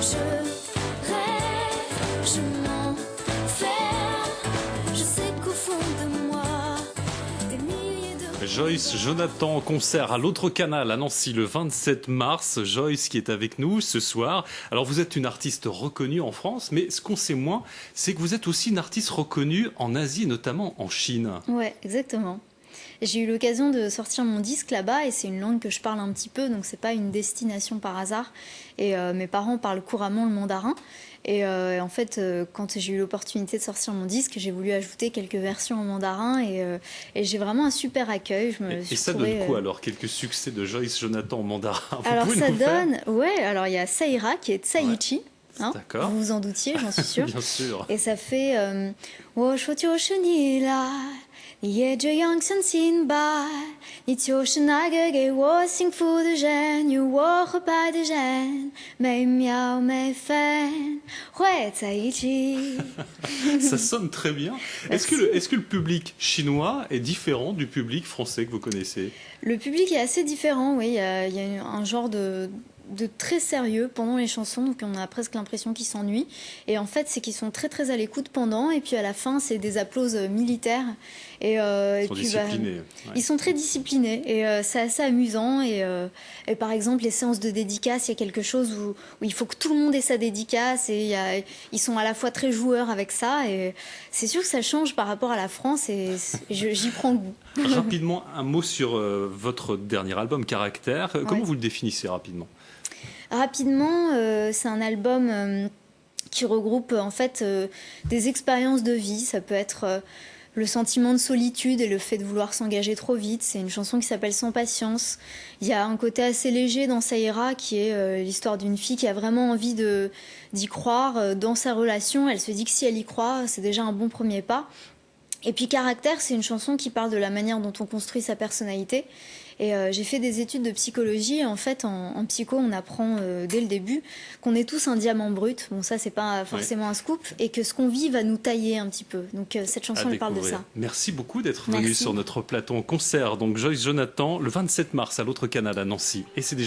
Je rêve, je m'enferme. Je sais qu'au fond de moi, des milliers de... Joyce Jonathan en concert à l'autre canal à Nancy le 27 mars. Joyce qui est avec nous ce soir. Alors vous êtes une artiste reconnue en France, mais ce qu'on sait moins, c'est que vous êtes aussi une artiste reconnue en Asie, notamment en Chine. Ouais, exactement. J'ai eu l'occasion de sortir mon disque là-bas et c'est une langue que je parle un petit peu, donc c'est pas une destination par hasard. Et mes parents parlent couramment le mandarin. Et en fait, quand j'ai eu l'opportunité de sortir mon disque, j'ai voulu ajouter quelques versions en mandarin et j'ai vraiment un super accueil. Et ça donne quoi alors? Quelques succès de Joyce Jonathan en mandarin? Alors ça donne, ouais, alors il y a Saïra qui est Tsaichi. Ouais. Hein, D'accord. vous vous en doutiez, j'en suis sûre. Bien sûr. Et ça fait我说就是你啦，你也这样相信吧，你就是那个给我幸福的人，有我和白的人，每秒每分会在一起。Ça sonne très bien. Est-ce que le public chinois est différent du public français que vous connaissez? Le public est assez différent, oui. Il y a un genre de très sérieux pendant les chansons, donc on a presque l'impression qu'ils s'ennuient. Et en fait, c'est qu'ils sont très très à l'écoute pendant, et puis à la fin, c'est des applaudissements militaires. Ils sont disciplinés. Ouais. Ils sont très disciplinés, et c'est assez amusant. Et par exemple, les séances de dédicace, il y a quelque chose où il faut que tout le monde ait sa dédicace, et ils sont à la fois très joueurs avec ça. Et c'est sûr que ça change par rapport à la France, et j'y prends goût. Rapidement, un mot sur votre dernier album, Caractère. Comment vous le définissez rapidement? Rapidement, c'est un album qui regroupe en fait des expériences de vie. Ça peut être le sentiment de solitude et le fait de vouloir s'engager trop vite. C'est une chanson qui s'appelle Sans patience. Il y a un côté assez léger dans Saïra qui est l'histoire d'une fille qui a vraiment envie d'y croire dans sa relation. Elle se dit que si elle y croit, c'est déjà un bon premier pas. Et puis Caractère, c'est une chanson qui parle de la manière dont on construit sa personnalité. Et j'ai fait des études de psychologie et en fait en psycho on apprend dès le début qu'on est tous un diamant brut. Bon, ça c'est pas forcément un scoop, et que ce qu'on vit va nous tailler un petit peu. Donc cette chanson elle parle de ça. Merci beaucoup d'être venu sur notre plateau en concert. Donc Joyce Jonathan le 27 mars à l'autre canal à Nancy. Et c'est déjà